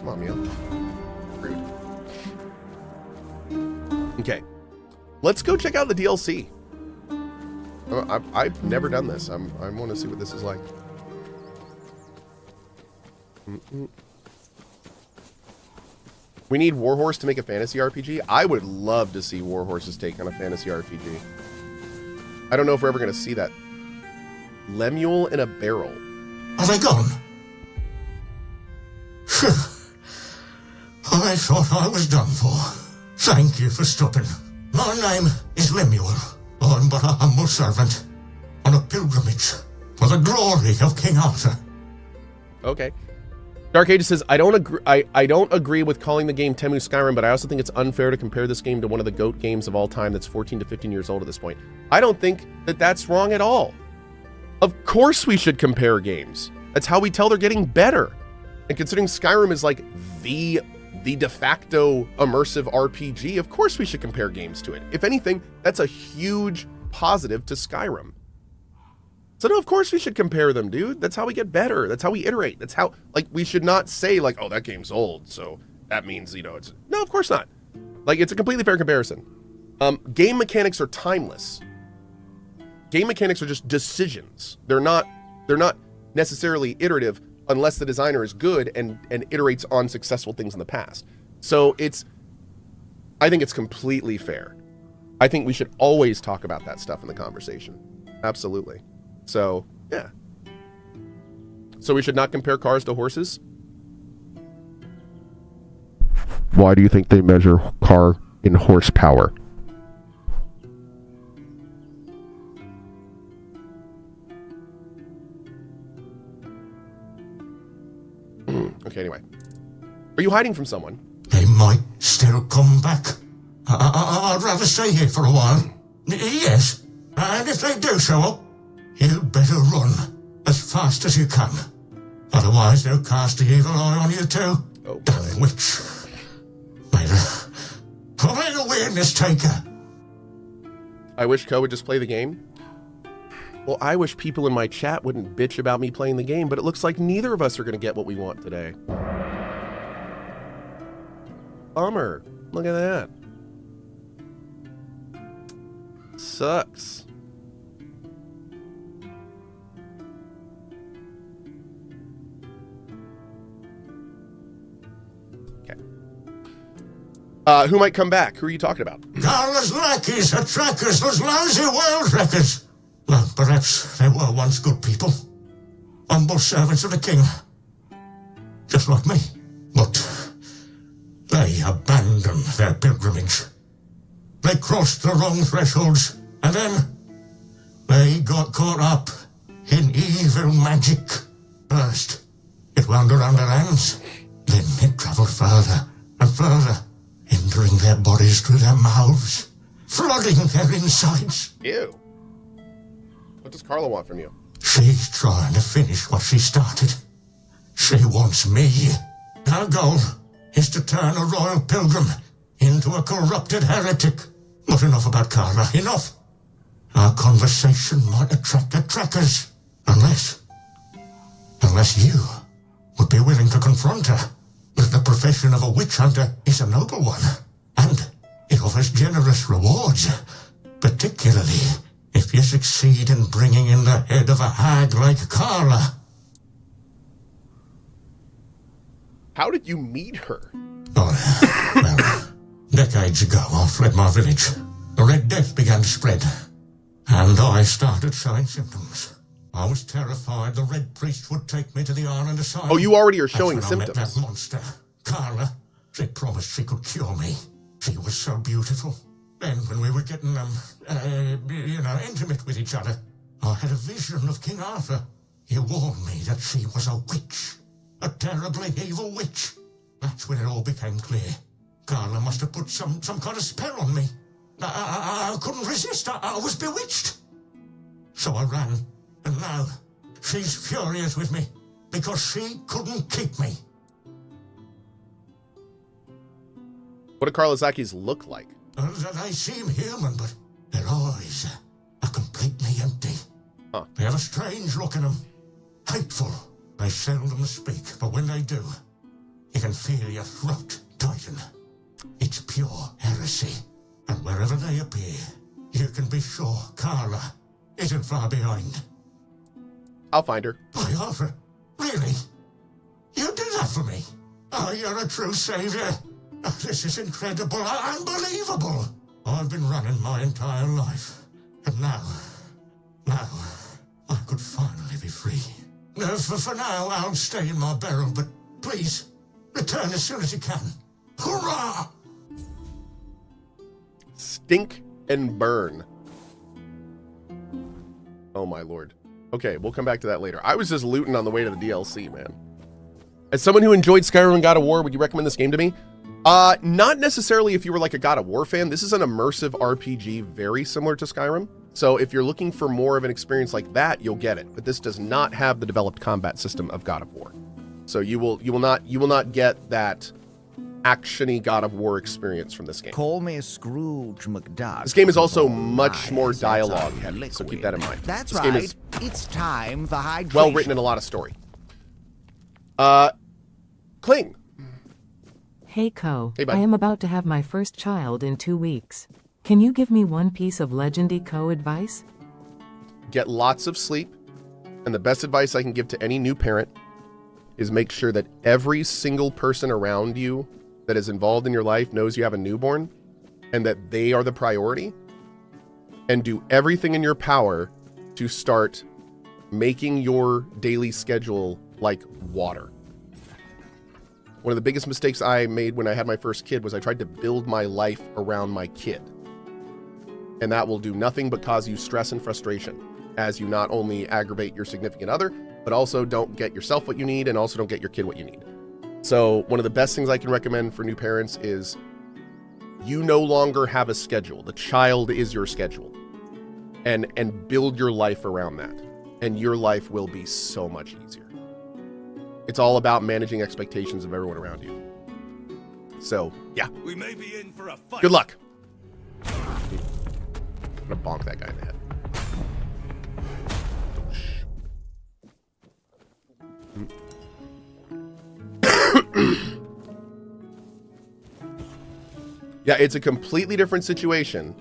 Come on, Meow. Rude. Okay. Let's go check out the DLC. I've never done this. I want to see what this is like. We need Warhorse to make a fantasy RPG. I would love to see Warhorse's take on a fantasy RPG. I don't know if we're ever going to see that. Lemuel in a barrel. Are they gone? I thought I was done for. Thank you for stopping. My name is Lemuel. I'm but a humble servant on a pilgrimage for the glory of King Arthur. Okay. Dark Ages says, I don't agree with calling the game Temu Skyrim, but I also think it's unfair to compare this game to one of the GOAT games of all time that's 14 to 15 years old at this point. I don't think that that's wrong at all. Of course we should compare games. That's how we tell they're getting better. And considering Skyrim is like the de facto immersive RPG, of course we should compare games to it. If anything, that's a huge positive to Skyrim. So no, of course we should compare them, dude. That's how we get better. That's how we iterate. That's how, like, we should not say like, oh, that game's old, so that means, you know, it's, no, of course not. Like, it's a completely fair comparison. Game mechanics are timeless. Game mechanics are just decisions. They're not necessarily iterative unless the designer is good and iterates on successful things in the past. So I think it's completely fair. I think we should always talk about that stuff in the conversation. Absolutely. So, yeah. So we should not compare cars to horses? Why do you think they measure car in horsepower? Okay, anyway. Are you hiding from someone? They might still come back. I'd rather stay here for a while. Yes, and if they do show up, you better run as fast as you can. Otherwise, they'll cast the evil eye on you too. Oh, damn witch. Probably the weirdness taker. I wish Cohh would just play the game. Well, I wish people in my chat wouldn't bitch about me playing the game, but it looks like neither of us are going to get what we want today. Bummer. Look at that. Sucks. Okay. Who might come back? Who are you talking about? Carla's lackeys are trackers, those lousy world wreckers. Well, perhaps they were once good people. Humble servants of the king. Just like me. But they abandoned their pilgrimage. They crossed the wrong thresholds, and then they got caught up in evil magic. First, it wound around their hands. Then it traveled further and further, entering their bodies through their mouths, flooding their insides. Ew. What does Carla want from you? She's trying to finish what she started. She wants me. Her goal is to turn a royal pilgrim into a corrupted heretic. But enough about Carla, enough. Our conversation might attract the trackers. Unless you would be willing to confront her. The profession of a witch hunter is a noble one, and it offers generous rewards, particularly if you succeed in bringing in the head of a hag like Carla. How did you meet her? Oh, well, decades ago I fled my village. The Red Death began to spread, and I started showing symptoms. I was terrified the Red Priest would take me to the Island Asylum. Oh, you already are showing That's when symptoms. I met that monster, Carla. She promised she could cure me. She was so beautiful. Then, when we were getting, intimate with each other, I had a vision of King Arthur. He warned me that she was a witch. A terribly evil witch. That's when it all became clear. Carla must have put some kind of spell on me. I couldn't resist. I was bewitched. So I ran. And now, she's furious with me. Because she couldn't keep me. What do Karlazakis look like? They seem human, but their eyes are completely empty. Huh. They have a strange look in them. Hateful. They seldom speak, but when they do, You can feel your throat tighten. It's pure heresy. And wherever they appear, you can be sure Carla isn't far behind. I'll find her. By Arthur, really? You did that for me? Oh, you're a true savior. Oh, this is incredible, unbelievable. I've been running my entire life. And now, I could finally be free. For now, I'll stay in my barrel, but please, return as soon as you can. Hurrah! Stink and burn. Oh my lord. Okay, we'll come back to that later. I was just looting on the way to the DLC, man. As someone who enjoyed Skyrim and God of War, would you recommend this game to me? Not necessarily if you were like a God of War fan. This is an immersive RPG very similar to Skyrim. So if you're looking for more of an experience like that, you'll get it. But this does not have the developed combat system of God of War. So you will not get that action-y God of War experience from this game. Call me Scrooge McDuck. This game is also much more dialogue heavy, so keep that in mind. That's this right. Game is it's time for hydration. well written and a lot of story. Kling. Hey, Cohh. Hey, bud. I am about to have my first child in 2 weeks. Can you give me one piece of legendy Cohh advice? Get lots of sleep, and the best advice I can give to any new parent is make sure that every single person around you that is involved in your life knows you have a newborn and that they are the priority, and do everything in your power to start making your daily schedule like water. One of the biggest mistakes I made when I had my first kid was I tried to build my life around my kid. And that will do nothing but cause you stress and frustration as you not only aggravate your significant other, but also don't get yourself what you need and also don't get your kid what you need. So one of the best things I can recommend for new parents is you no longer have a schedule. The child is your schedule. And build your life around that. And your life will be so much easier. It's all about managing expectations of everyone around you. So, yeah. We may be in for a fight. Good luck. I'm gonna bonk that guy in the head. Yeah, it's a completely different situation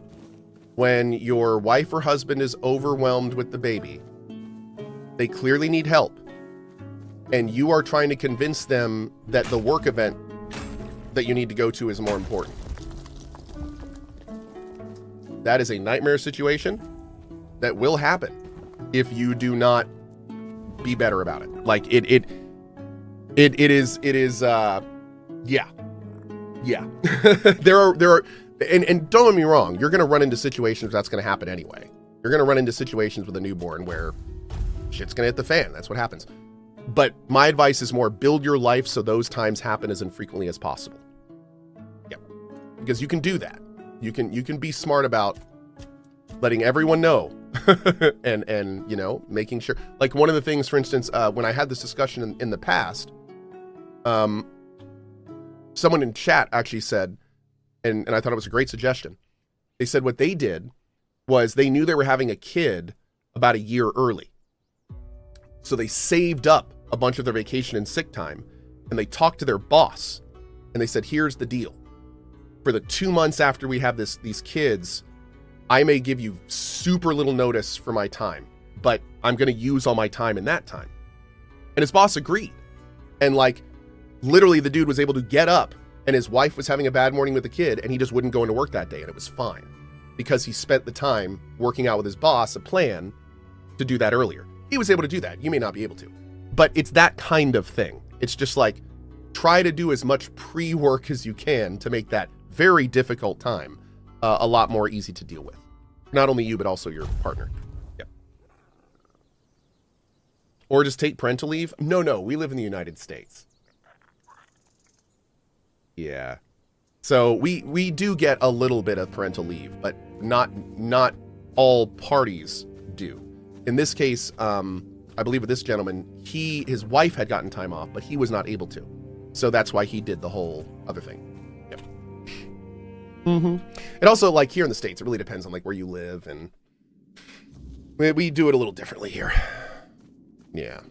when your wife or husband is overwhelmed with the baby. They clearly need help. And you are trying to convince them that the work event that you need to go to is more important. That is a nightmare situation that will happen if you do not be better about it. Like it is yeah. there are and don't get me wrong, you're going to run into situations where that's going to happen anyway. You're going to run into situations with a newborn where shit's going to hit the fan. That's what happens. But my advice is more build your life so those times happen as infrequently as possible. Yeah. Because you can do that. You can be smart about letting everyone know and you know, making sure, like one of the things, for instance, when I had this discussion in the past, someone in chat actually said, and I thought it was a great suggestion. They said what they did was they knew they were having a kid about a year early. So they saved up a bunch of their vacation and sick time, and they talked to their boss, and they said, here's the deal. For the 2 months after we have these kids, I may give you super little notice for my time, but I'm going to use all my time in that time. And his boss agreed. And like, literally the dude was able to get up, and his wife was having a bad morning with the kid, and he just wouldn't go into work that day, and it was fine. Because he spent the time working out with his boss a plan to do that earlier. He was able to do that. You may not be able to. But it's that kind of thing. It's just like, try to do as much pre-work as you can to make that very difficult time a lot more easy to deal with. Not only you, but also your partner. Yep. Or just take parental leave. No, we live in the United States. Yeah. So we do get a little bit of parental leave, but not all parties do. In this case, I believe with this gentleman, his wife had gotten time off, but he was not able to. So that's why he did the whole other thing. Yep. And also, like here in the States, it really depends on like where you live, and we do it a little differently here. Yeah.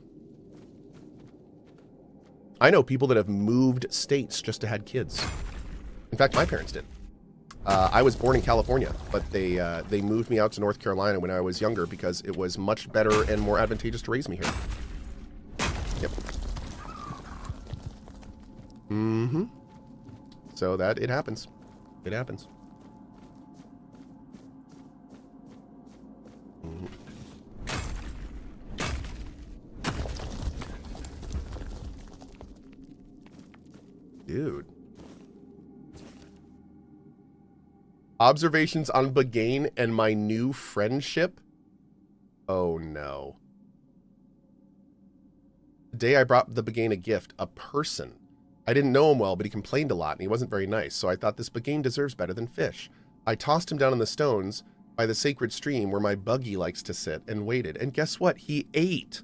I know people that have moved states just to have kids. In fact, my parents did. I was born in California, but they moved me out to North Carolina when I was younger because it was much better and more advantageous to raise me here. Yep. Mm-hmm. So that it happens. It happens. Mm-hmm. Dude. Observations on Bagain and my new friendship? Oh no. Today I brought the Bagain a gift, a person. I didn't know him well, but he complained a lot and he wasn't very nice, so I thought this Bagain deserves better than fish. I tossed him down in the stones by the sacred stream where my buggy likes to sit and waited, and guess what? He ate.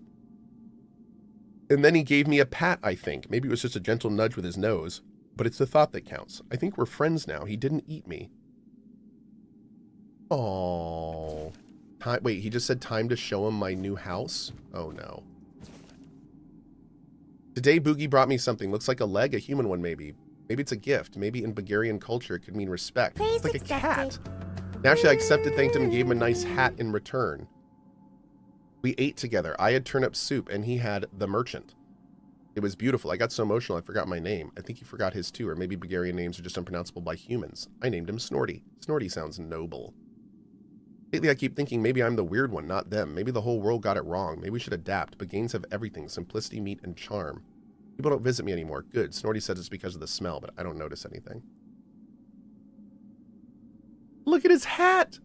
And then he gave me a pat, I think. Maybe it was just a gentle nudge with his nose, but it's the thought that counts. I think we're friends now. He didn't eat me. Oh, wait, he just said time to show him my new house? Oh, no. Today, Boogie brought me something. Looks like a leg, a human one, maybe. Maybe it's a gift. Maybe in Bulgarian culture, it could mean respect. Praise It's like accepted. a cat. Naturally, I accepted, thanked him, and gave him a nice hat in return. We ate together. I had turnip soup, and he had the merchant. It was beautiful. I got so emotional, I forgot my name. I think he forgot his too, or maybe Bulgarian names are just unpronounceable by humans. I named him Snorty. Snorty sounds noble. Lately, I keep thinking maybe I'm the weird one, not them. Maybe the whole world got it wrong. Maybe we should adapt. Bagains have everything. Simplicity, meat, and charm. People don't visit me anymore. Good. Snorty says it's because of the smell, but I don't notice anything. Look at his hat!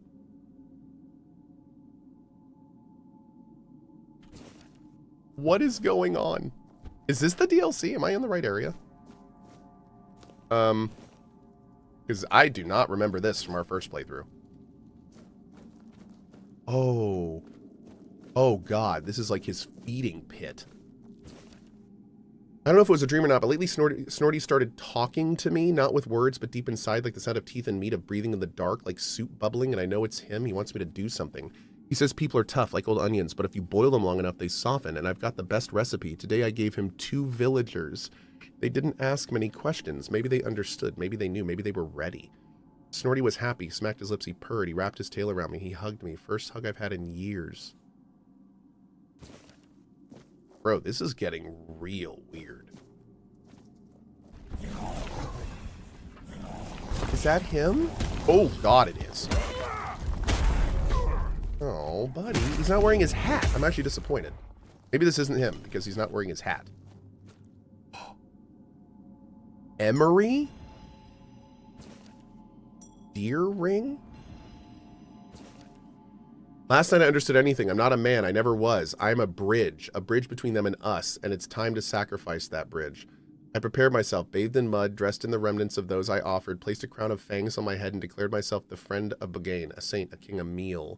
What is going on? Is this the DLC? Am I in the right area? Because I do not remember this from our first playthrough. Oh. Oh, God. This is like his feeding pit. I don't know if it was a dream or not, but lately Snorty started talking to me, not with words, but deep inside, like the sound of teeth and meat, of breathing in the dark, like soup bubbling, and I know it's him. He wants me to do something. He says people are tough, like old onions, but if you boil them long enough, they soften, and I've got the best recipe. Today I gave him 2 villagers. They didn't ask many questions. Maybe they understood. Maybe they knew. Maybe they were ready. Snorty was happy. He smacked his lips. He purred. He wrapped his tail around me. He hugged me. First hug I've had in years. Bro, this is getting real weird. Is that him? Oh, God, it is. Oh, buddy. He's not wearing his hat. I'm actually disappointed. Maybe this isn't him because he's not wearing his hat. Emery? Deer ring? Last night I understood anything. I'm not a man. I never was. I'm a bridge between them and us, and it's time to sacrifice that bridge. I prepared myself, bathed in mud, dressed in the remnants of those I offered, placed a crown of fangs on my head, and declared myself the friend of Bagain, a saint, a king, a meal.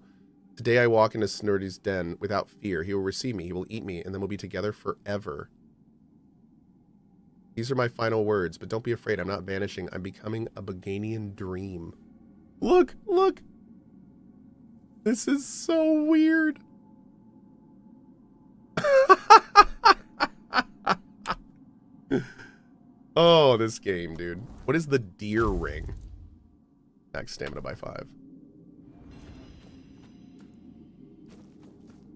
Today I walk into Snorty's den without fear. He will receive me, he will eat me, and then we'll be together forever. These are my final words, but don't be afraid, I'm not vanishing. I'm becoming a Baganian dream. Look, look! This is so weird. Oh, this game, dude. What is the deer ring? Max stamina by 5.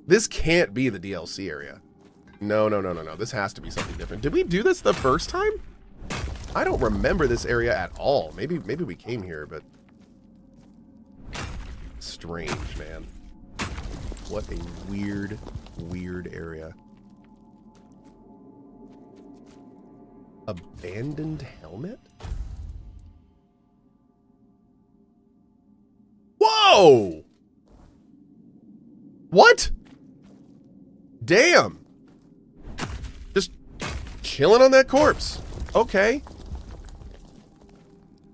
This can't be the DLC area. No. This has to be something different. Did we do this the first time? I don't remember this area at all. Maybe we came here, but... Strange, man. What a weird, weird area. Abandoned helmet? Whoa! What? Damn! Just chilling on that corpse. Okay.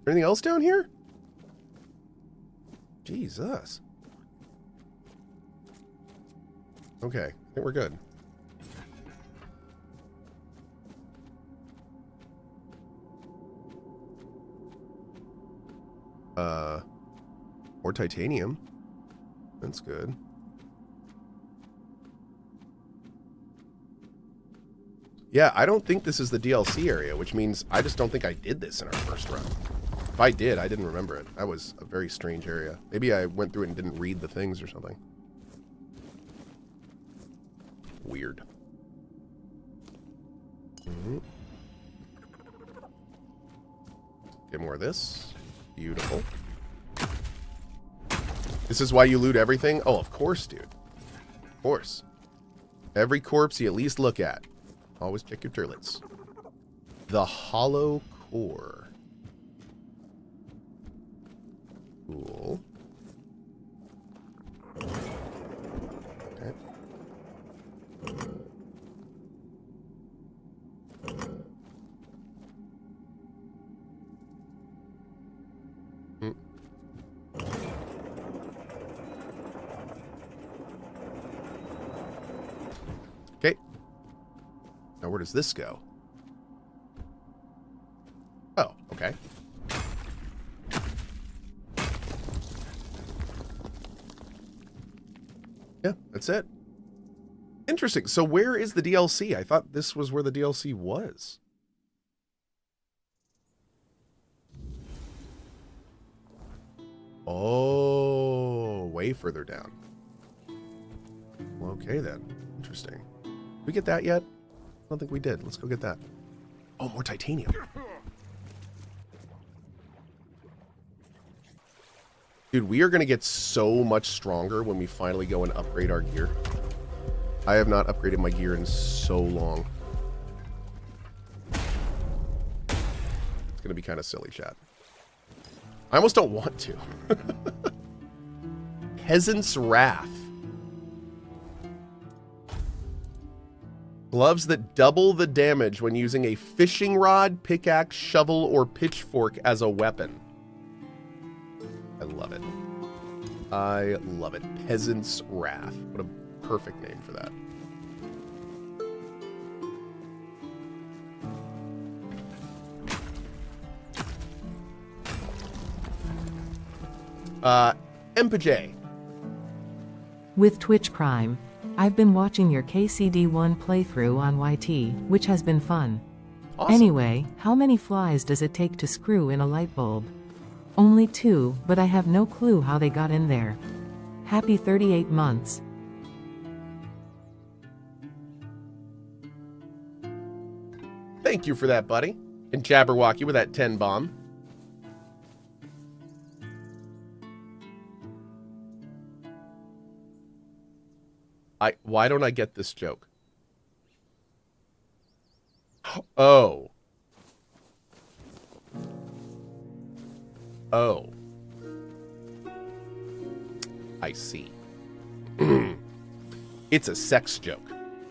Anything else down here? Jesus. Okay, I think we're good. More titanium. That's good. Yeah, I don't think this is the DLC area, which means I just don't think I did this in our first run. If I did, I didn't remember it. That was a very strange area. Maybe I went through it and didn't read the things or something. Weird. Get more of this. Beautiful. This is why you loot everything? Oh, of course, dude. Of course. Every corpse you at least look at. Always check your turlets. The hollow core. Cool. Okay. Okay. Now where does this go? Oh, okay. Yeah, that's it. Interesting. So where is the DLC? I thought this was where the DLC was. Oh, way further down. Well, okay then. Interesting. Did we get that yet? I don't think we did. Let's go get that. Oh, more titanium. Dude, we are going to get so much stronger when we finally go and upgrade our gear. I have not upgraded my gear in so long. It's going to be kind of silly, chat. I almost don't want to. Peasant's Wrath. Gloves that double the damage when using a fishing rod, pickaxe, shovel, or pitchfork as a weapon. I love it. I love it. Peasant's Wrath. What a perfect name for that. Empaj. With Twitch Prime, I've been watching your KCD1 playthrough on YT, which has been fun. Awesome. Anyway, how many flies does it take to screw in a light bulb? Only 2, but I have no clue how they got in there. Happy 38 months. Thank you for that, buddy. And Jabberwocky with that 10 bomb. Why don't I get this joke? Oh. Oh. I see. It's a sex joke.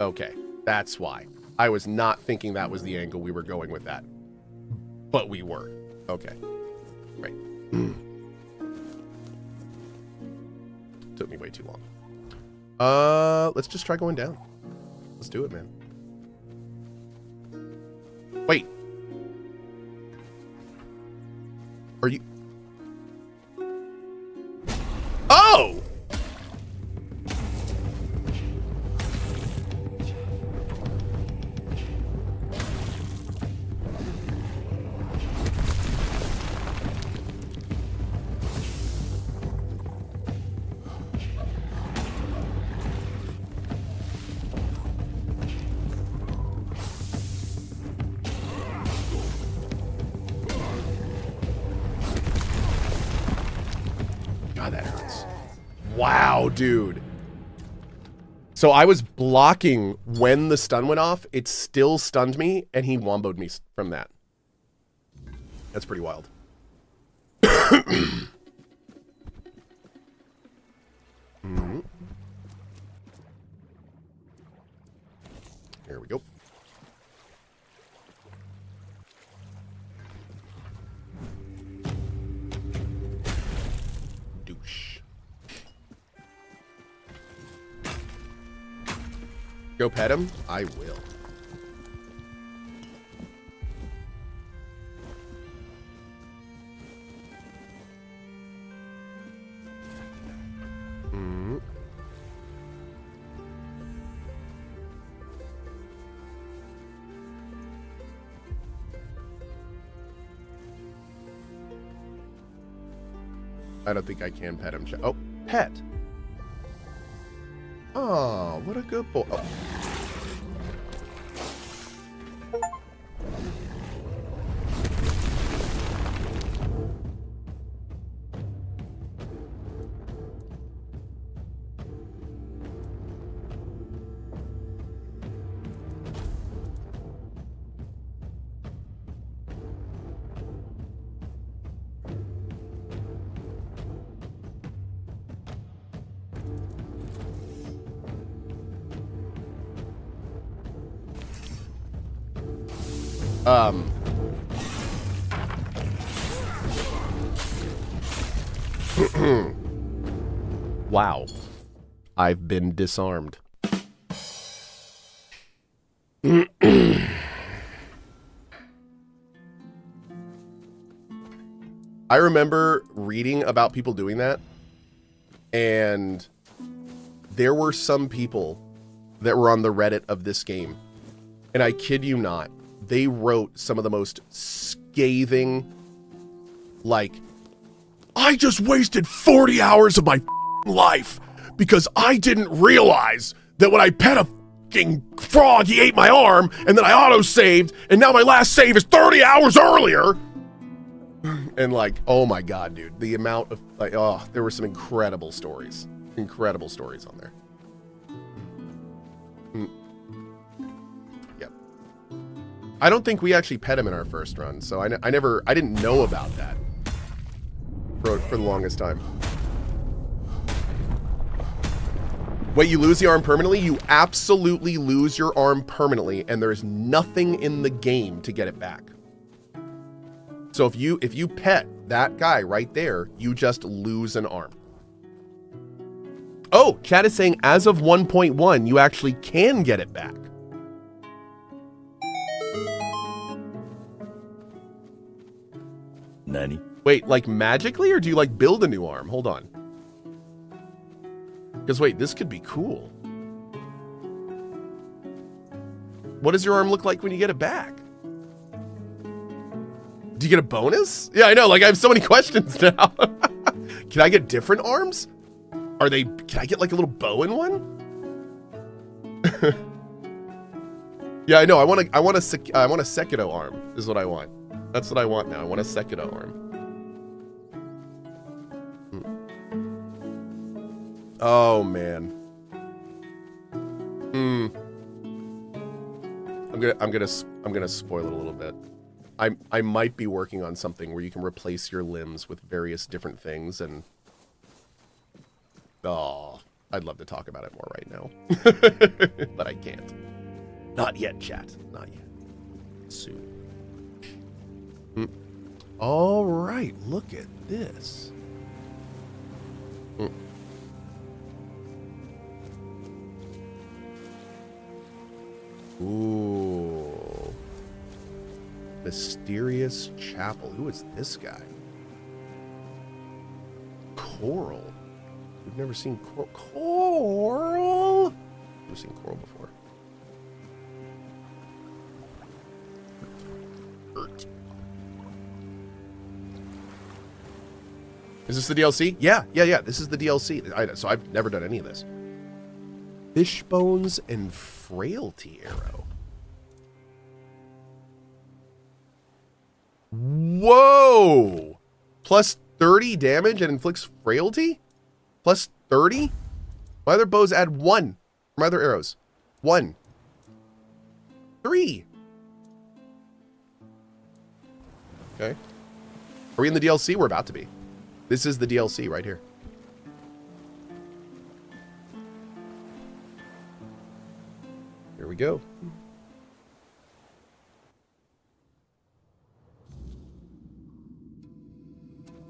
Okay, that's why. I was not thinking that was the angle we were going with that. But we were. Okay. Right. Took me way too long. Let's just try going down. Let's do it, man. Wait. Are you... Oh! God, that hurts. Wow, dude. So I was blocking when the stun went off. It still stunned me, and he womboed me from that. That's pretty wild. Here we go. Douche. Go pet him? I will. I don't think I can pet him. Oh, pet. Oh, what a good boy. Oh. Wow. I've been disarmed. I remember reading about people doing that, and there were some people that were on the Reddit of this game, and I kid you not, they wrote some of the most scathing, like, I just wasted 40 hours of my life because I didn't realize that when I pet a fucking frog, he ate my arm, and then I auto-saved, and now my last save is 30 hours earlier. And like, oh my God, dude, the amount of, like, oh, there were some incredible stories on there. Yep. I don't think we actually pet him in our first run, so I didn't know about that for the longest time. Wait, you lose the arm permanently? You absolutely lose your arm permanently, and there's nothing in the game to get it back. So if you pet that guy right there, you just lose an arm. Oh, chat is saying as of 1.1, you actually can get it back. Nani? Wait, like magically, or do you like build a new arm? Hold on. Because wait, this could be cool. What does your arm look like when you get it back? Do you get a bonus? Yeah, I know, like I have so many questions now. Can I get different arms? Can I get like a little bow in one? Yeah, I know, I want a Sekiro arm is what I want. That's what I want now. I want a Sekiro arm. Oh man. I'm gonna spoil it a little bit. I might be working on something where you can replace your limbs with various different things, and oh, I'd love to talk about it more right now. But I can't. Not yet, chat. Not yet. Soon. All right, look at this. Ooh. Mysterious Chapel. Who is this guy? Coral. We've never seen Coral. Coral? Never seen Coral before. Is this the DLC? Yeah. This is the DLC. So I've never done any of this. Fish bones and frailty arrow. Whoa! Plus 30 damage and inflicts frailty? Plus 30? My other bows add 1. My other arrows. 1. 3. Okay. Are we in the DLC? We're about to be. This is the DLC right here. Here we go.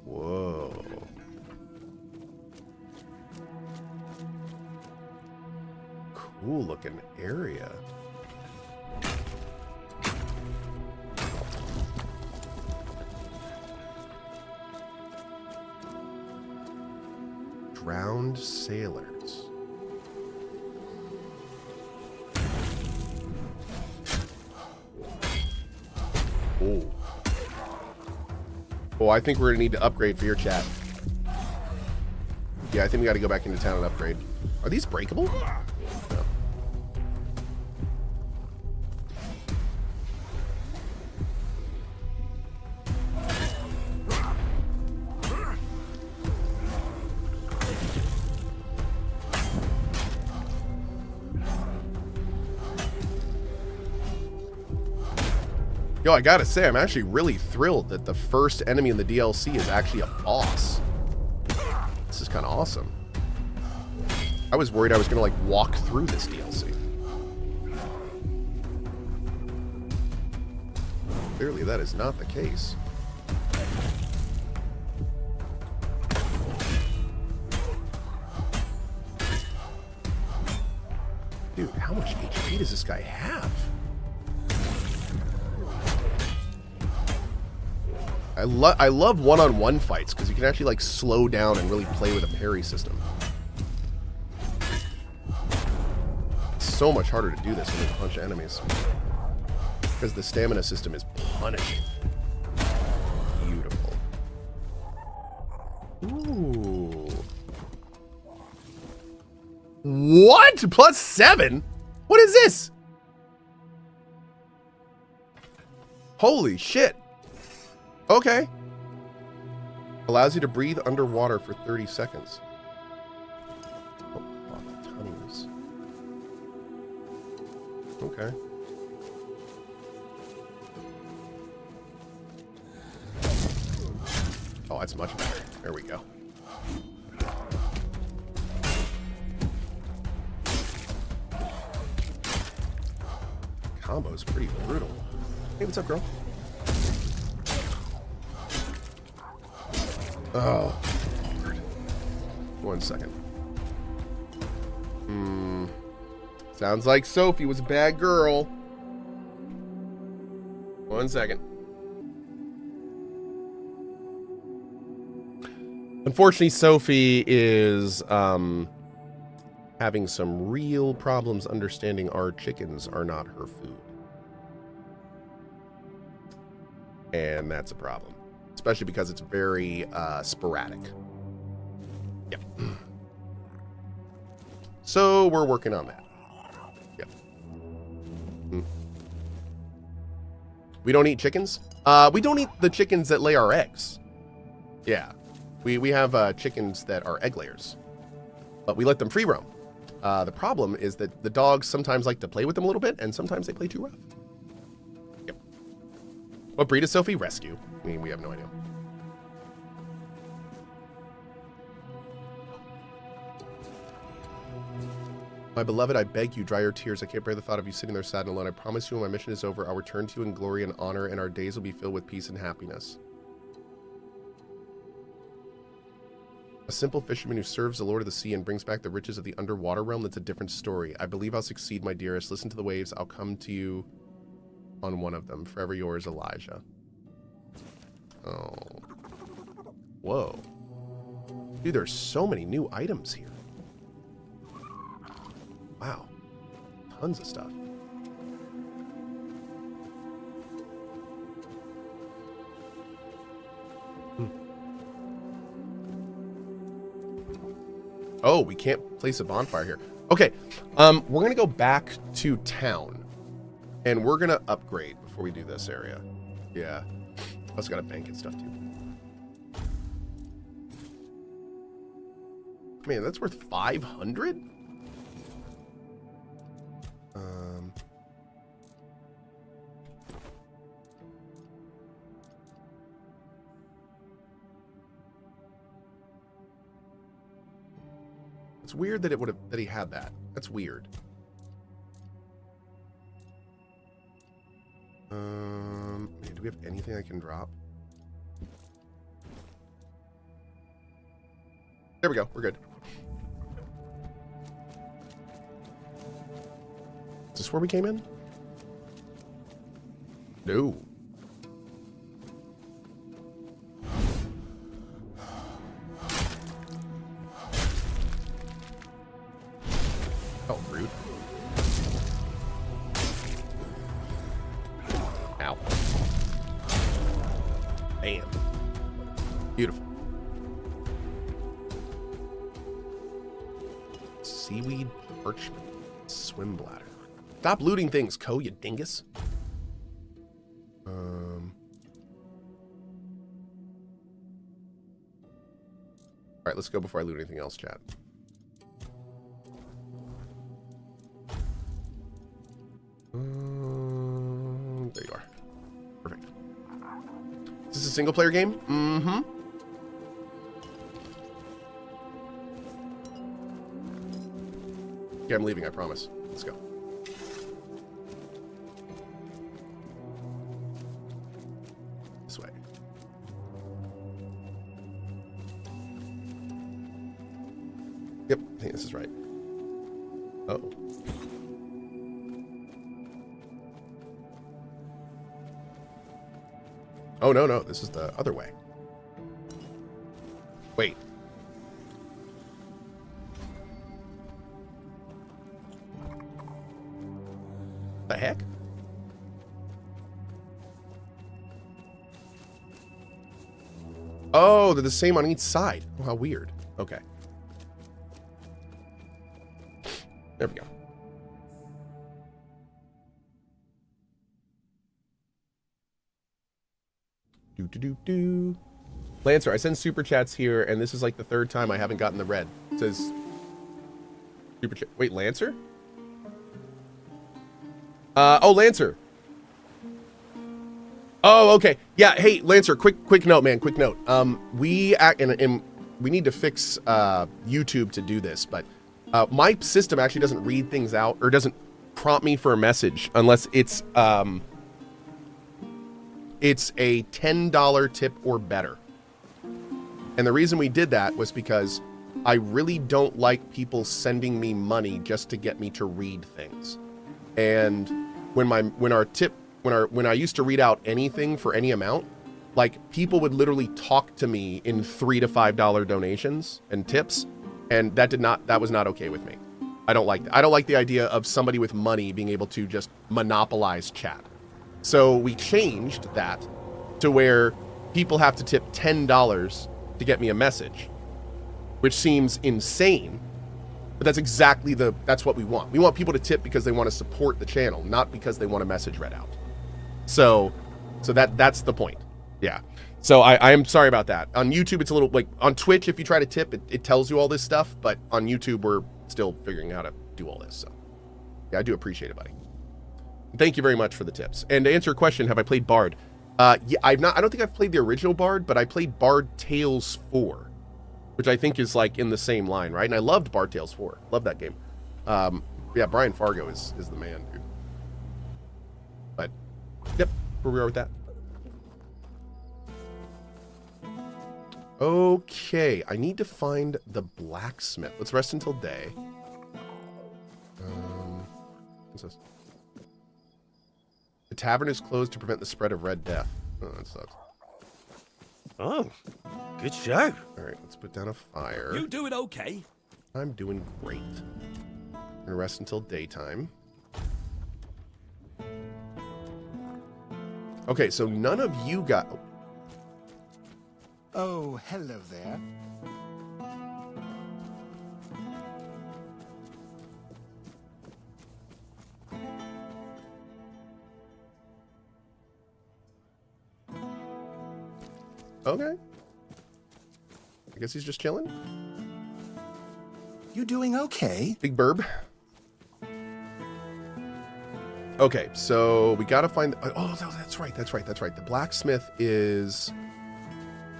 Whoa. Cool looking area. Drowned sailors. Oh. Oh, I think we're gonna need to upgrade for your chat. Yeah, I think we got to go back into town and upgrade. Are these breakable? No. Yo, I gotta say, I'm actually really thrilled that the first enemy in the DLC is actually a boss. This is kind of awesome. I was worried I was gonna like walk through this DLC. Clearly that is not the case. Dude, how much HP does this guy have? I love one-on-one fights because you can actually like slow down and really play with a parry system. It's so much harder to do this when there's a bunch of enemies because the stamina system is punishing. Beautiful. Ooh. What? +7? What is this? Holy shit. Okay. Allows you to breathe underwater for 30 seconds. Oh, tunnies. Okay. Oh, that's much better. There we go. Combo's pretty brutal. Hey, what's up, girl? Oh, Lord. 1 second. Sounds like Sophie was a bad girl. 1 second. Unfortunately, Sophie is having some real problems understanding our chickens are not her food. And that's a problem. Especially because it's very sporadic. Yep. So we're working on that. Yep. We don't eat chickens? We don't eat the chickens that lay our eggs. Yeah. We have chickens that are egg layers. But we let them free roam. The problem is that the dogs sometimes like to play with them a little bit, and sometimes they play too rough. Yep. What breed is Sophie? Rescue. I mean, we have no idea. My beloved, I beg you, dry your tears. I can't bear the thought of you sitting there sad and alone. I promise you when my mission is over, I'll return to you in glory and honor, and our days will be filled with peace and happiness. A simple fisherman who serves the Lord of the Sea and brings back the riches of the underwater realm, that's a different story. I believe I'll succeed, my dearest. Listen to the waves. I'll come to you on one of them. Forever yours, Elijah. Oh. Whoa. Dude, there's so many new items here. Wow. Tons of stuff. Oh, we can't place a bonfire here. Okay, we're gonna go back to town, and we're gonna upgrade before we do this area. Yeah, also got a bank and stuff too. Man, that's worth 500. It's weird that that he had that. That's weird. Man, do we have anything I can drop? There we go. We're good. Is this where we came in? No. Oh, rude. Ow. Bam. Beautiful. Seaweed parchment. Swim bladder. Stop looting things, Cohh, you dingus. All right, let's go before I loot anything else, chat. There you are. Perfect. Is this a single player game? Mm-hmm. Okay, I'm leaving, I promise. Let's go. This way. Yep, I think this is right. Oh. Oh, no, no, this is the other way. Wait. The heck? Oh, they're the same on each side. Oh, how weird. Okay. There we go. Do. Lancer, I send super chats here, and this is like the third time I haven't gotten the red. It says super chat. Wait, Lancer? Oh, Lancer. Oh, okay. Yeah. Hey, Lancer. Quick note, man. Quick note. We need to fix YouTube to do this, but my system actually doesn't read things out or doesn't prompt me for a message unless it's a $10 tip or better. And the reason we did that was because I really don't like people sending me money just to get me to read things. And when I used to read out anything for any amount, like people would literally talk to me in $3 to $5 donations and tips, and that was not okay with me. I don't like the idea of somebody with money being able to just monopolize chat. So we changed that to where people have to tip $10 to get me a message, which seems insane, but that's what we want. We want people to tip because they want to support the channel, not because they want a message read out. So that's the point. Yeah. So I am sorry about that. On YouTube, it's a little like on Twitch, if you try to tip, it tells you all this stuff, but on YouTube, we're still figuring out how to do all this. So yeah, I do appreciate it, buddy. Thank you very much for the tips. And to answer your question, have I played Bard? Yeah, I don't think I've played the original Bard, but I played Bard Tales 4, which I think is like in the same line, right? And I loved Bard Tales 4. Love that game. Yeah, Brian Fargo is the man, dude. But yep, where we are with that. Okay, I need to find the blacksmith. Let's rest until day. What's this? The tavern is closed to prevent the spread of Red Death. Oh, that sucks. Oh, good show. All right, let's put down a fire. You doing okay? I'm doing great. I'm gonna rest until daytime. Okay, so none of you got... Oh, hello there. Okay. I guess he's just chilling. You doing okay? Big burb. Okay, so we gotta find... Oh, that's right. The blacksmith is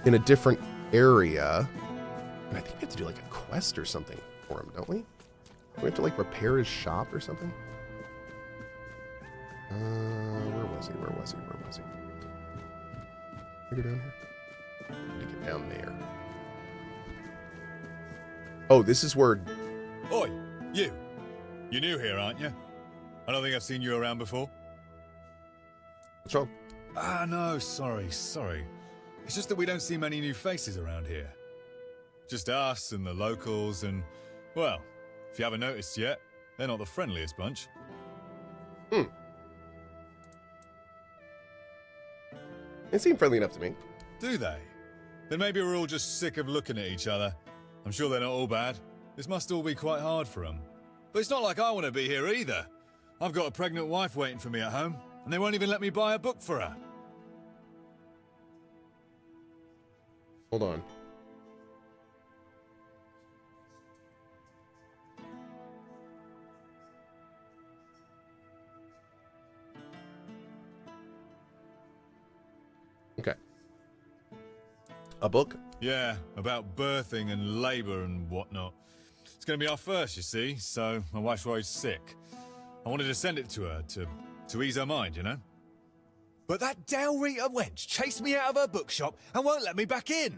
in a different area. And I think we have to do like a quest or something for him, don't we? We have to like repair his shop or something? Where was he? Can I go down here? I need to get down there. Oh, this is where... Oi, you. You're new here, aren't you? I don't think I've seen you around before. What's wrong? Ah, no, sorry. It's just that we don't see many new faces around here. Just us and the locals and, well, if you haven't noticed yet, they're not the friendliest bunch. They seem friendly enough to me. Do they? Then maybe we're all just sick of looking at each other. I'm sure they're not all bad. This must all be quite hard for them. But it's not like I want to be here either. I've got a pregnant wife waiting for me at home, and they won't even let me buy a book for her. Hold on. Okay. A book? Yeah, about birthing and labour and whatnot. It's going to be our first, you see, so my wife's worried sick. I wanted to send it to her to ease her mind, you know? But that Dalrita wench chased me out of her bookshop and won't let me back in.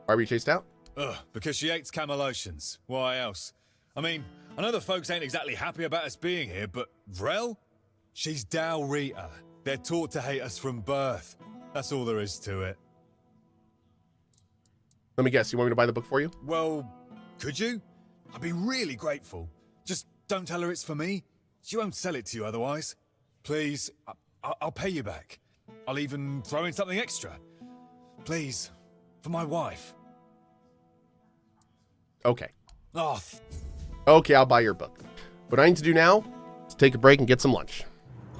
Why were you chased out? Ugh, because she hates Camelotians. Why else? I mean, I know the folks ain't exactly happy about us being here, but Vrel? She's Dalrita. They're taught to hate us from birth. That's all there is to it. Let me guess, you want me to buy the book for you? Well, could you? I'd be really grateful. Just don't tell her it's for me. She won't sell it to you otherwise. Please, I'll pay you back. I'll even throw in something extra. Please, for my wife. Okay. Oh, Okay, I'll buy your book. What I need to do now is take a break and get some lunch.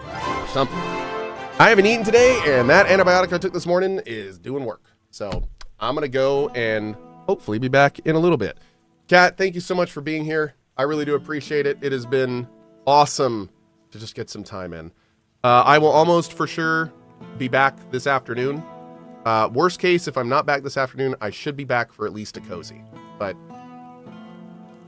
Or something. I haven't eaten today, and that antibiotic I took this morning is doing work. So I'm going to go and hopefully be back in a little bit. Kat, thank you so much for being here. I really do appreciate it. It has been awesome to just get some time in. I will almost for sure be back this afternoon. Worst case, if I'm not back this afternoon, I should be back for at least a cozy. But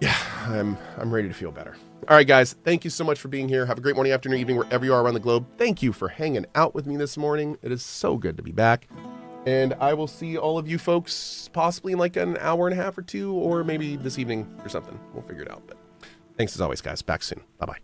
yeah, I'm ready to feel better. All right, guys, thank you so much for being here. Have a great morning, afternoon, evening, wherever you are around the globe. Thank you for hanging out with me this morning. It is so good to be back. And I will see all of you folks possibly in like an hour and a half or two, or maybe this evening or something. We'll figure it out. But thanks as always, guys. Back soon. Bye-bye.